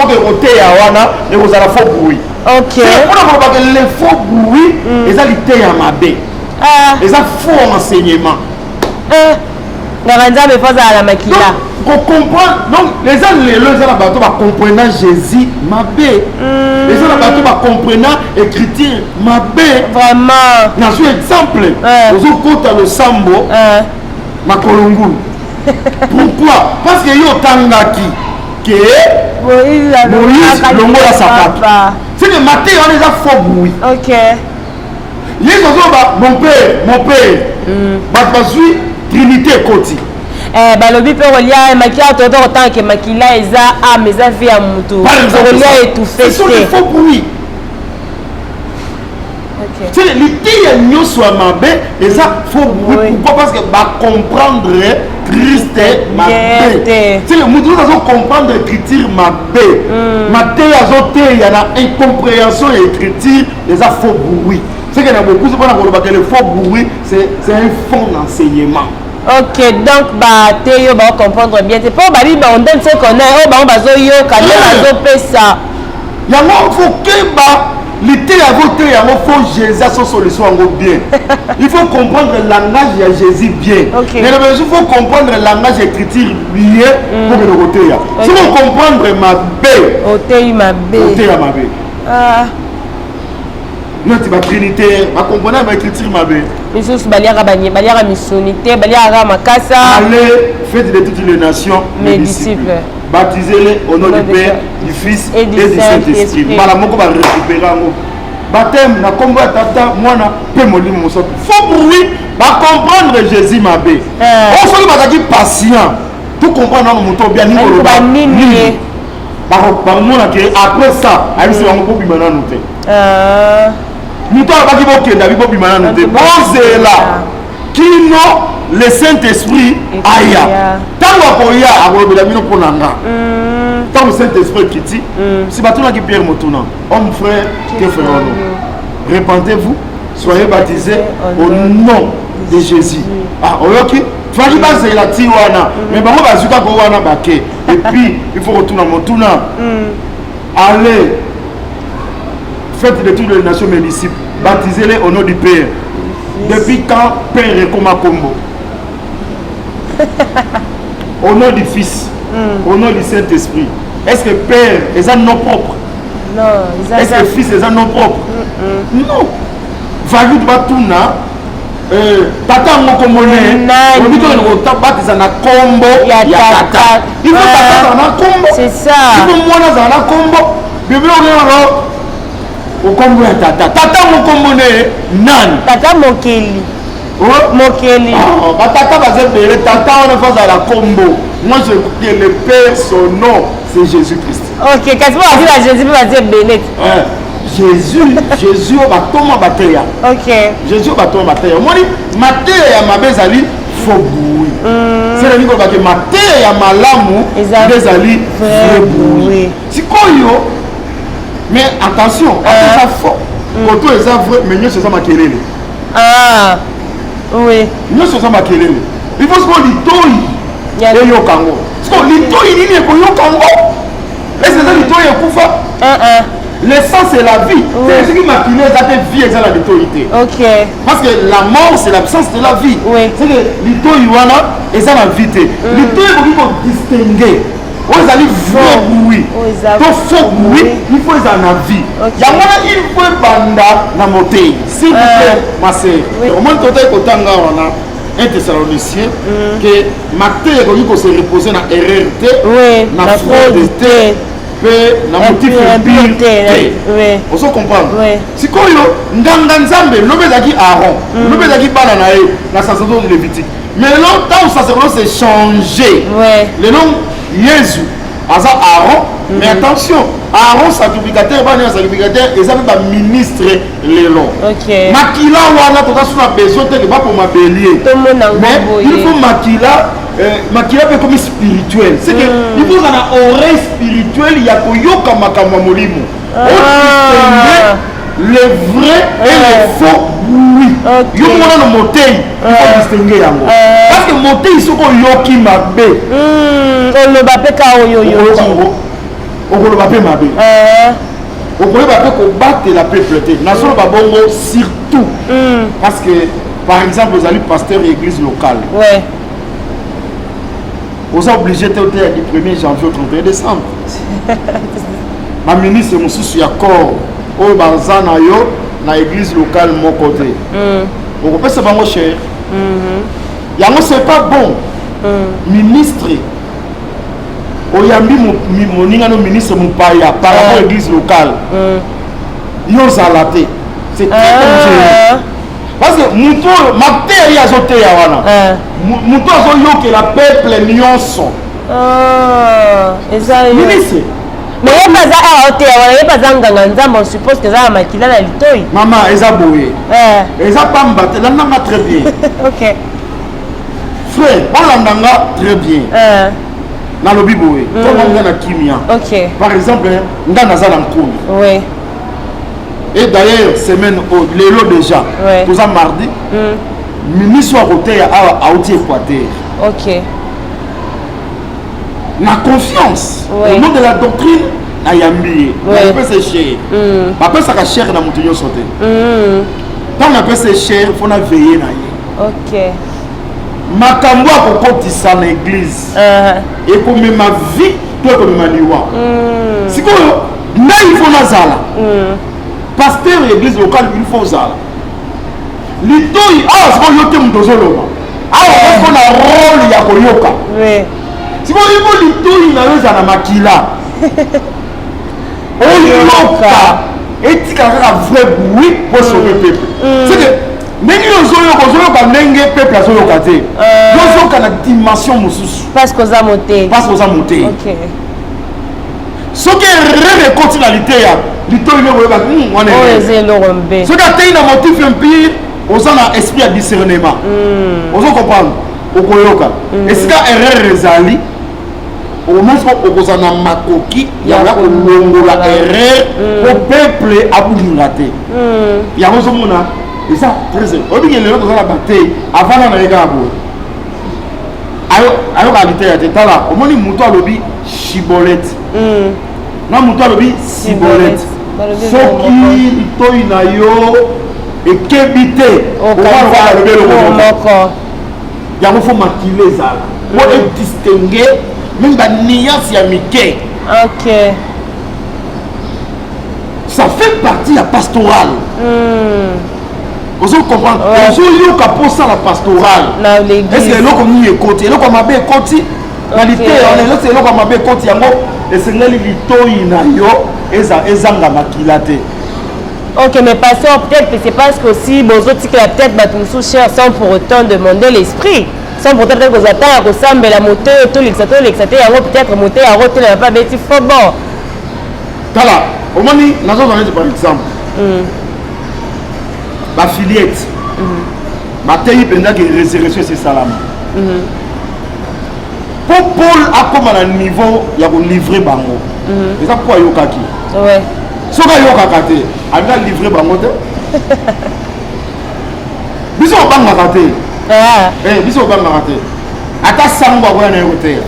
que côté yawana et vous avez faux bruit. C'est pour que les faux bruit ils ont été à ma bé. Ils ont faux enseignement. Garanza me faisait à la maquilla. Donc, les gens comprenant Jésus, ma bé. Les gens comprenant écriture, ma bé. Vraiment. Dans un exemple, vous côté le sambo, ma kolongoul. Pourquoi? Parce que yo tangaki. que Moïse longo la sapato. C'est que matin on les a faux bruit. Ok. Mon père. Bazui Trinité Koti. Balobi pe relia makia toto autant que makila eza ame eza vie ya mutu. Relia étouffé. Ce sont des faux bruits. C'est l'idée à nous soit mabé et ça faut pourquoi parce que va comprendre Christ mabé. C'est le mutu nous comprendre l'écriture mabé. Maté azoté il y a une incompréhension et écriture les a faux bruits. C'est qu'il y a beaucoup c'est pas que le faux bruit c'est un fond d'enseignement. Ok, donc Théo va comprendre bien. C'est pas on donne ce qu'on a, on va zo yo quand on va pesa. Il y a un faut que l'été à voter, il faut Jésus son solution bien. Il faut comprendre le langage de Jésus bien. Mais il faut comprendre le langage d'écriture bien pour le voter. Si vous comprenez ma bé, ma bé. Notre Trinité, ma comprenez ma écriture ma bé. Missus baliara missionité, baliara makasa. Allez, faites de toutes les nations mes disciples. Baptisez-les au nom du Père, du Fils et du Saint-Esprit. Malamoko va récupérer un mot. Baptême, na kombo tata, moi na pe molimo mosoto. Faut bruit, va comprendre Jésus ma bé. On faut que tu patient. Tout comprendre dans mon bien ni le bas. Par moi après ça, avec ce qu'on peut bien noter. Nous t'avons pas dit que David peut bien noter. Posez là. Qui non le Saint-Esprit aya. Tant qu'on y a à la mine pour nanga. Tant le Saint-Esprit qui dit, si batona qui Pierre Motuna, homme frère, que ferons-nous? Répentez-vous, soyez baptisés au nom de Jésus. Ah, ok. Fali base la tiwana, mais bon on va zuka ko wana baké. Et puis il faut retourner à Motuna. Allez, faites de toutes les nations mes disciples, baptisez-les au nom du Père. Depuis quand Père est comme un combo? Au nom du Fils, au nom du Saint-Esprit. Est-ce que Père est un nom propre? Non. Est-ce que Fils est un nom propre? Non. Valut Batuna, Tata Mokomone, on dit qu'on a baptisé un combo, il y a Tata. Il faut Tata dans un combo. C'est ça. Il faut moi dans un combo. Bébé, on est au combo ya Tata. Tata Mokomone, nan. Tata Mokeli. Mokeli. Tata va se faire. Tata, on est face à la combo. Moi, je dis le Père, son nom, c'est Jésus-Christ. Ok, qu'est-ce que vous va dire Jésus va dire Bénet. Jésus va tomber bataille. Ok. Jésus va tomber bataille. Moi, maté ya mabezali faux bruit. C'est le niveau que maté ya malamu bezali vrai bruit. Si koyo, mais attention, ça faux. Quand tout est vrai, mais nous sommes makelele. Ah. Oui. Nous sommes makelele. Il faut que l'itoi et yo kango. Parce que l'itoi il est pour yo kango. Est-ce que l'itoi est kufa? L'essence c'est la vie. C'est ce qui m'a filé ça fait vie et ça la l'autorité. Ok. Parce que la mort c'est l'absence de la vie. Oui. C'est que l'itoi wana et ça la vie. L'itoi il faut distinguer. Vous allez voir oui. Donc faut oui, il faut ça la vie. Il faut banda na moté. S'il vous plaît, ma sœur. Au moins total kotanga wana. Un Thessaloniciens que Matthieu est se reposer dans erreur, dans fraude, na motif pire. On se comprend. Si quoi nganga nzambe lobezaki Aaron, lobezaki bana na ye na sacerdoce lévitique. Mais longtemps le sacerdoce s'est changé. Le nom Jésus asa Aaron, mais attention, Aaron sacrificateur et ça va ministre les longs. Makila wana tota sous la besoin de pas pour ma bélier. Mais il faut makila peut comme spirituel. C'est que il faut une oreille spirituelle, il y a koyoka makamwa molimo. Le vrai et le faux oui. Yo mona no motei, il faut distinguer yango. Parce que motei soko yoki mabe. On le bape ka oyo yo. On le bape mabe. On peut pas combattre la pauvreté. Nation babongo surtout. Parce que par exemple, vous allez pasteur église locale. Ouais. Vous êtes obligé de du 1er janvier au 31 décembre. Ma ministre mon souci accord au Barzana yo na église locale mon côté. On peut se vendre cher. Yango c'est pas bon. Ministre oyambi moningano ministre Mupaya par rapport à l'église locale. Yozala te. C'est très dangereux. Parce que muto matéri azote ya wana. Muto azoyoke la peuple nyonso. Ministre. Mais il n'y a pas de on suppose que ça a makila na litoi. Maman, eza boye. Eza pamba te landanga très bien. OK. Frère, on landanga très bien. Na lobi boye. Comme on a kimia. OK. Par exemple, ndana za nkumi. Oui. Et d'ailleurs, semaine l'élo déjà. Tout ça mardi. Ministre à côté à Outi Équateur. OK. La confiance au nom de la doctrine à Yambi. On peut se cher. On peut se cher dans mon tuyau sauté. Quand on peut se cher, il faut veiller. OK. Ma camboua pour continuer dans l'église. Et pour ma vie, toi comme ma liwa. Si quoi, mais il faut nazala. Pasteur de l'église locale, il faut zala. L'itoi, c'est quoi yote mdozolo. On a un rôle ya koyoka. Oui. Si vous voulez l'itoi, il y a un makila. Oyoka. Et tu as un vrai bruit pour sauver le peuple. C'est que, nengi ozoyoka nenge peuple azoyoka te. Yozoka na dimension mususu. Parce que ça monté. Parce que ça monté. OK. Ce qui est réconcilialité, l'itoi il est on est. Ce qui a été un motif impire, on a un esprit à discernement. On comprend. Okoyoka. Et ce qui a erreur rezali, au moins on a makoki, il y a la erreur au peuple à Boulingate. Il y a un mona. Et ça, très bien. On dit que les gens ont la bataille avant d'aller à Boulingate. Alors, réalité, il y a là. Au moins, il y a un lobby chibolette. Non, il y a un lobby cibolette. Ce qui est yo et qui habite. On va lever le monde. Il y a un faut maquiller ça. Pour distinguer, même la nuance y a miqué. OK. Ça fait partie de la pastorale. Vous comprenez? Vous avez pour ça la pastorale. Est-ce que l'eau comme nous est côté? L'eau comme ma côté? Réalité, on est là, l'eau comme ma côté. Et c'est là l'ito inayo et ça ezanga makilate. OK, mais pasteur, peut-être que c'est parce que si vous autres que la tête batumsou cher sans pour autant demander l'esprit. Sans pour autant que vous attendez à ressemble la moteur, tout l'exaté, peut-être monter à route, il n'y a pas bêti faux bon. Voilà, au moment où nous avons par exemple, la fillette, ma taille pendant que résurrection c'est salam. Pour Paul a comme à un niveau, il y a un livret bango. Et ça pourquoi yokaki? Ouais. Ce que yokakate, il a livré bango. Bisous au bango. Biso ba marate ata sango kwa na yote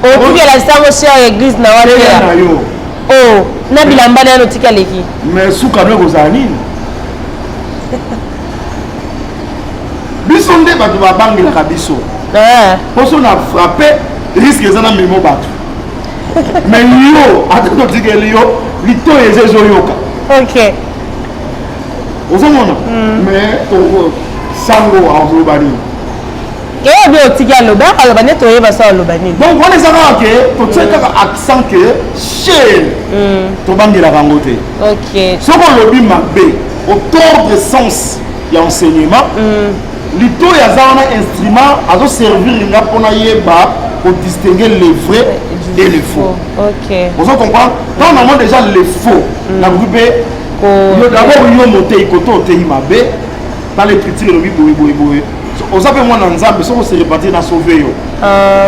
o tuki la sango cher église na wale na yo na bilamba na notika leki mais suka no kozani biso nde batu ba bangela ka biso poso na frapper risque ezana memo batu mais yo ata to tikeli yo lito ezezo yoka. OK. Ozomona mais to sango a globali. Et bien aussi il loba alobane to yeba sa alobani. Donc on les a que to tseka accent que chez to bangela bangote. OK. Ce qu'on lobi mabe au tort de sens y enseignement. Lito ya za un instrument azo servir nga pona yeba pour distinguer les vrais et les faux. OK. Vous comprenez? Quand on a déjà les faux, la groupe d'abord yo monter ikoto te mabe dans les critiques le boy. On s'appelle moi dans Nzambe, so se répartir na sauver yo.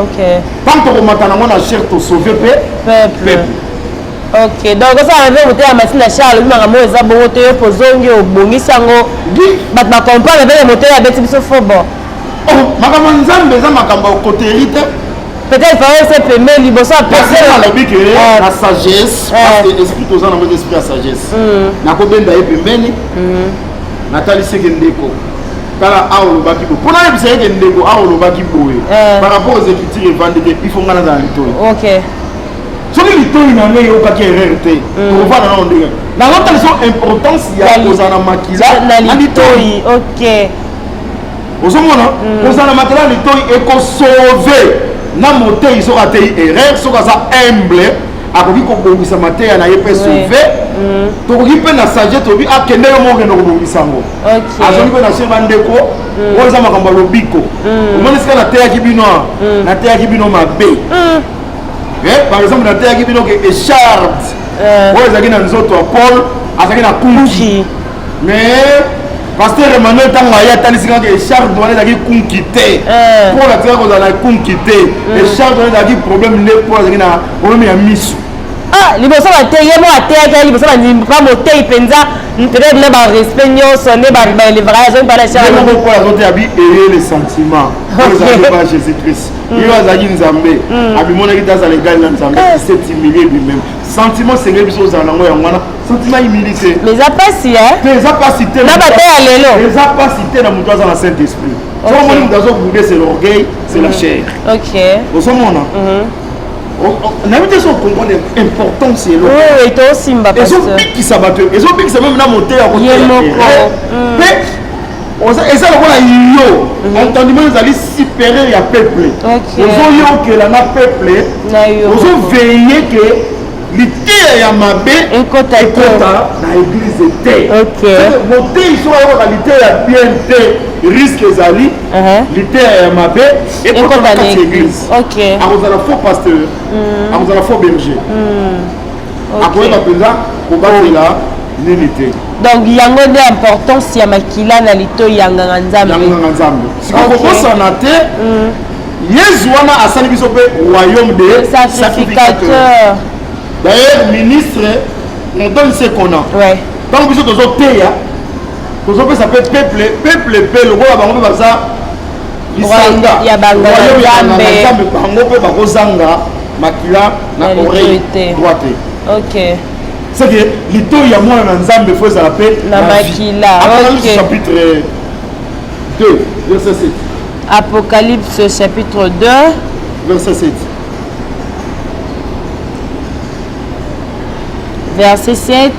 OK. Tant que matana moi na cher to sauver peuple. OK. Donc ça arrive monter à machine à Charles, manga mo eza bongo te po zongi obongisango. Bat ba comprendre avec moteur ya beti biso fo bon. Oh, makambo Nzambe eza makambo côté hérité. Peut-être il faut se permettre liboso à passer dans la bique la sagesse, parce que esprit aux gens dans esprit à sagesse. Na ko benda e pembeni. Nathalie Segendeko. Kala aolo baki bo. Pour na bisa Segendeko aolo baki boé. Par rapport aux écritures vendées, il faut ngana dans l'itoi. OK. Ce qui l'itoi na ngai o kaki erreur. On va dans ndenge. Na l'autre leçon importance il y a kozana makila na l'itoi. OK. Ozomona kozana makila l'itoi et ko sauver na motei soki atei erreur soki aza humble akoki kobongisa mateya na ye mpe sauve tokoki mpe na sagesse tobi akende yo mokende kobongisa yango azongi mpe na se bandeko oyo eza makambo ya lobiko omoni sika nateyaki bino nateyaki bino mabe par exemple nateyaki bino ke echarde oyo ezalaki na nzoto ya paul azalaki na kunki mais pasteur Emmanuel ntango aye atalisika ke echarde wana ezalaki kunki te paul atikaki kozala na kunki te echarde wana ezalaki problème nde paul azalaki na problème ya miso liboso bateye ye mo ateyaki liboso bandimba motei mpenza peut-être na barespect nyonso nde balevra azongi mpana echarde paul azoteya bi eye le sentiment oyo ezalaki pa jésus christ ye azalaki nzambe abimonaki te azala egali na nzambe s'est humilié lui-même sentiment sengeli biso ozala nango yango wana sentiment humilité mais eza pasi eza pasi te na bateya lelo eza pasi te na moto aza na saint esprit so omoni moto azoboude c'est l'orgueil c'est la chair ozomona nayebi te so comprendre importance eloko tosimba ezobikisa bato ezobikisa meme na moteya mpe eza lokola yo entendement ezali supérieur ya peuple ozoyokela na peuple ozoveille ke liteya ya mabe ekota na église te motei so ayokoka liteya ya bien te risque ezali liteya ya mabe ekota na kati église akozala faux pasteur akozala faux berger akoyeba mpenza kobatela nini te donc yango nde importance ya makila na litoi ya nganga nzambe sikokobosana te yesu wana asali biso mpe royaume de sacrificateur d'ailleurs ministre on donne ce qu'on a donc biso tozoteya tozopesa mpe peuple mpe lokola bango mpe baza lisanga ya nzambe bango mpe bakozanga makila na oreille droite c'est que litoi ya mwana na nzambe fo ezala mpe na makila chapitre 2 verset 7 Apocalypse chapitre 2 verset 7 verset 7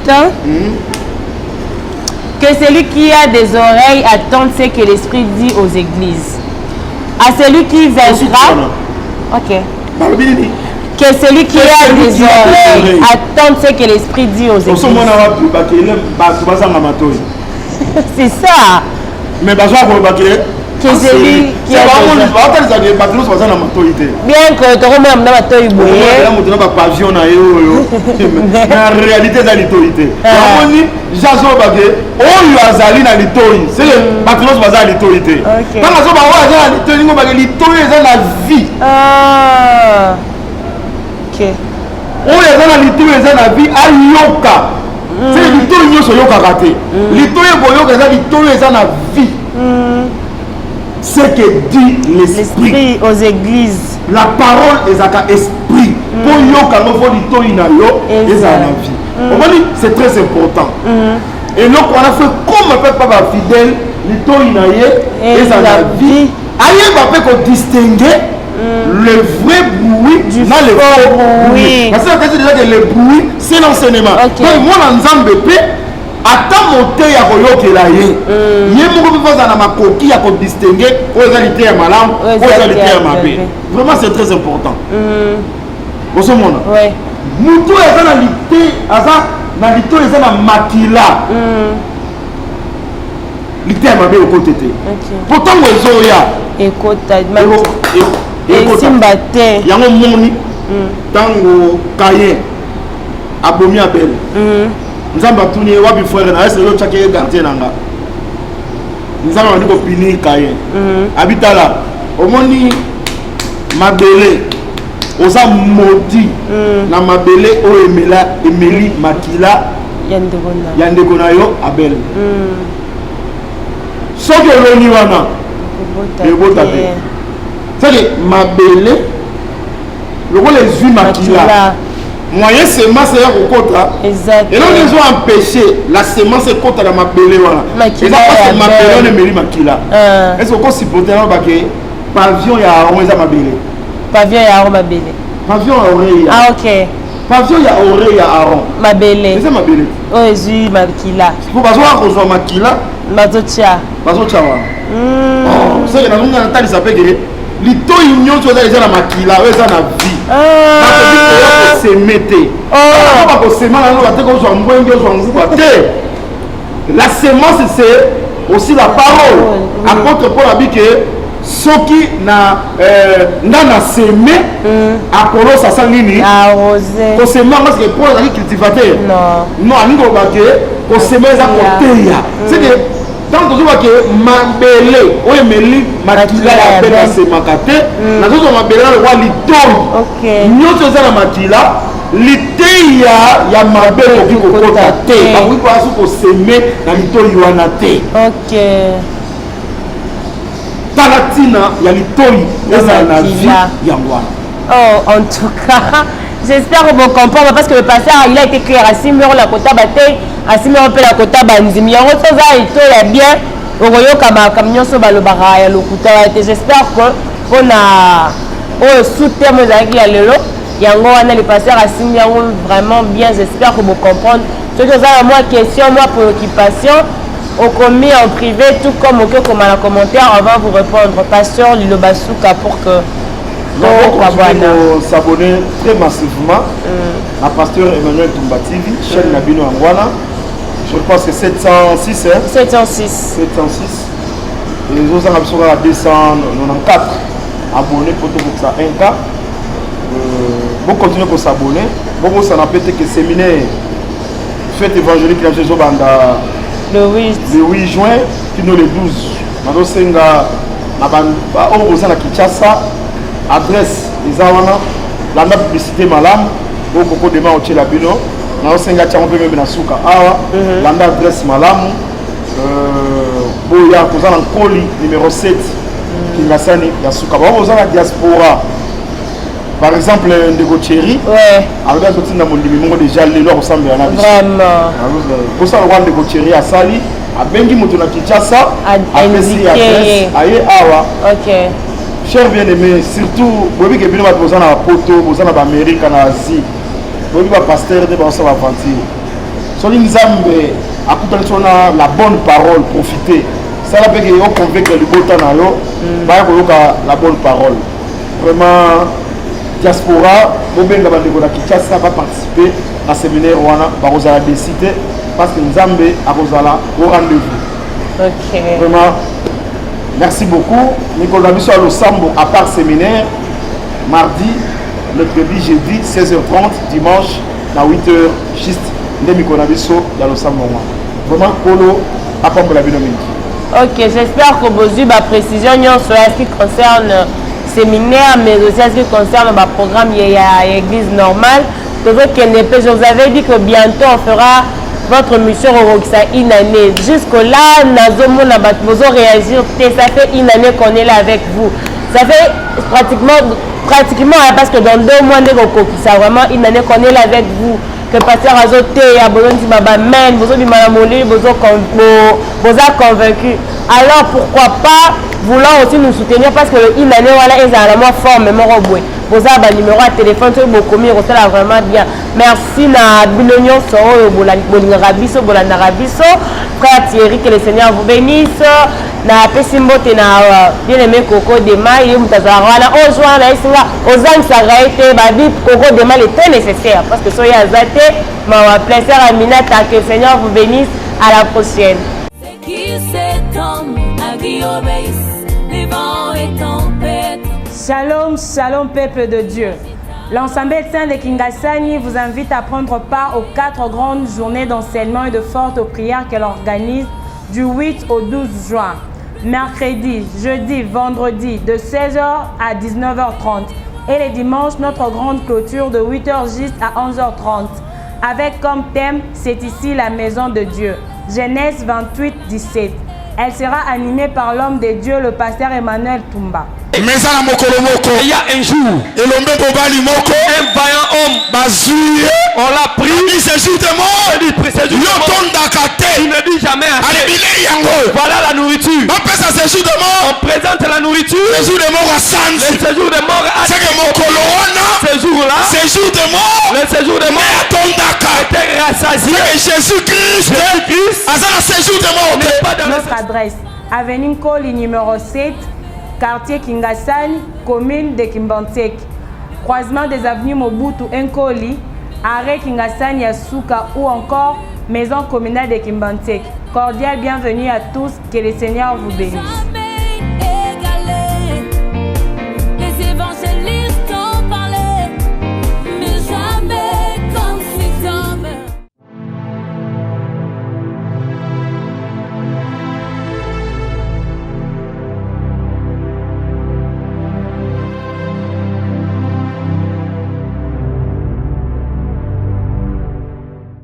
que celui qui a des oreilles attende ce que l'Esprit dit aux églises. À celui qui viendra, que celui qui a des oreilles attende ce que l'Esprit dit aux églises. C'est ça. Mais que celui qui a bien que tu remets un matoi boye na réalité za l'autorité amoni jazo bage oyo azali na litoi c'est le batulos baza l'autorité quand azo ba oyo azali na litoi ngo bage litoi eza na vie oyo eza na litoi eza na vie ayoka c'est litoi nyonso yokaka te litoi boyoka eza litoi eza na vie ce que dit l'esprit aux églises. La parole est un esprit. Pour yoka no fo litoi na yo ezala na vie. C'est très important. Et donc on a fait comme peut pas fidèle litoi na ye ezala na vie. Aye ba peut ko distinguer le vrai bruit du faux bruit. Parce que déjà que le bruit c'est l'enseignement. Donc moi na nzambe pe ata moteya koyokela ye ye moko mpe aza na makoki ya kodistingue oyo eza lite ya malamu oyo eza lite ya mabe vraiment c'est très important ozomona moto oyo aza na lite aza na lite oyo eza na makila lite ya mabe ekote te po ntango ezoya esimba te yango moni ntango kaye abomi abele nzambe atuni wapi frère na ese yo tchaki gardien nanga nzambe bandi kopini kaye abitala omoni mabele oza modi na mabele oyo emeli makila ya ndeko na yo abel soki oloni wana ebota te soki mabele lokola ezwi makila moyen semence ya kokota et donc ils ont empêché la semence ekota na mabele wana eza parce mabele wana emeli makila est-ce que okosupporter na bake pavillon ya aron eza mabele pavillon ya aron mabele pavillon ya oreille ok pavillon ya oreille ya aron mabele eza mabele oyo ezwi makila po bazoka kozwa makila bazotya wana seke nazonga natalisa mpe ke litoi nyonso eza na makila oyo eza na vie bakoki koya koseme te bakosema nango bate kozwa mbwenge ozwa nguba te. La semence c'est aussi la parole. Apôtre Paul a dit que ceux qui na semé Apollo ça sent nini arrosé ko sema parce que Paul a dit cultivateur non aningo ba que ko sema za koteya c'est que tant que tu vois que mabele o emeli makila ya pena sema kate na zo mabele le wa litoi nyoto za na makila liteya ya mabe oki kokota te akoki koasu koseme na litoi wana te. Talatina ya litoi eza na vie yango wana. En tout cas, j'espère que vous comprenez parce que le pasteur il a été clair à Simero la kota bate à Simero pe la kota banzimi yango toza litoi ya bien okoyoka makamnyo so balobaka ya lokuta te. J'espère que on a sous-thème ezalaki ya lelo yango wana le pasteur a signé vraiment bien. J'espère que vous comprenez. Ce que vous avez moi question, moi préoccupation, au commis en privé, tout comme au comme à la commentaire, on va vous répondre. Pasteur Lilo Basuka pour que vous s'abonner très massivement à Pasteur Emmanuel Tumba TV, chaîne Nabino Angwana. Je pense que 706. 706. Et les autres sont à 294 abonnés pour tout ça 1K. Vous continuez à s'abonner. Vous s'en appelez que séminaire fête évangélique la Jésus Banda le 8 juin qui nous le 12. Nous sommes à Kinshasa. Adresse les awana la publicité malam beaucoup de gens au Labino. Nous sommes à Tchambé na Suka awa la adresse malam boya vous en colis numéro 7 qui m'a sani ya Suka. Vous en la diaspora. Par exemple, Ndego Thierry, avec un petit nombre de gens déjà les lois ressemblent à la vie. Vraiment. Pour ça, le Ndego Thierry a sali, a bengi mutuna Kinshasa, a messi adresse, aye awa. Ok. Chers bien-aimés, surtout, vous voyez que vous avez besoin de poto, vous avez besoin d'Amérique, en Asie, vous avez besoin de pasteur, vous avez besoin d'aventure. Si vous avez la bonne parole, profitez. Ça va faire que vous convaincre le beau temps, vous avez la bonne parole. Vraiment. Diaspora, Bobenga Bandego Kinshasa va participer à ce séminaire où a décidé parce que Nzambe a au rendez-vous. Ok. Vraiment, merci beaucoup. Nicolas Bissou à Losambo à part séminaire, mardi, mercredi, jeudi, 16h30, dimanche, à 8h, juste Nicolas Bissou à Losambo. Vraiment, Polo à Pambola Binomini. Ok, j'espère que vous avez une précision sur ce qui concerne séminaire, mais aussi en ce qui concerne le programme l'église normale. Je vous avais dit que bientôt on fera votre mission au Roxa une année. Jusque-là, nous allons réagir. Ça fait une année qu'on est là avec vous. Ça fait pratiquement parce que dans 2 mois, ça vraiment une année qu'on est là avec vous. Que pasteur Azote, Amen, vous avez convaincu. Alors pourquoi pas vouloir aussi nous soutenir parce que une année voilà est vraiment fort mais mon robot vous avez un numéro à téléphone sur beaucoup mieux ça vraiment bien. Merci na Bilonio Soro Bolingarabiso Bolanarabiso frère Thierry, que le Seigneur vous bénisse. Na pesimbote na bien aimé Coco Dema il mutazara na ojoa na isinga ozang sagaite babi Coco Dema est très nécessaire parce que soya azate ma plaisir Aminata, que le Seigneur vous bénisse. À la prochaine. Shalom, shalom peuple de Dieu. L'Ensemble Saint de Kingasani vous invite à prendre part aux 4 grandes journées d'enseignement et de fortes prières qu'elle organise du 8 au 12 juin. Mercredi, jeudi, vendredi de 16h à 19h30 et les dimanches notre grande clôture de 8h juste à 11h30 avec comme thème c'est ici la maison de Dieu. Genèse 28, 17. Elle sera animée par l'homme de Dieu, le pasteur Emmanuel Tumba. Mais ça, il y a un jour, un vaillant homme, on l'a pris, il se joue de mort, il ne dit jamais assez. Voilà la nourriture. On présente la nourriture. Le séjour de mort à Sanz. Le séjour de mort à ce jour-là, le séjour de mort était rassasié. Jésus-Christ n'est pas dans notre adresse, avenue Coli numéro 7, quartier Kingasani, commune de Kimbantek. Croisement des avenues Mobutu Nkoli, arrêt Kingasani Yasuka ou encore maison communale de Kimbantek. Cordial bienvenue à tous, que le Seigneur vous bénisse.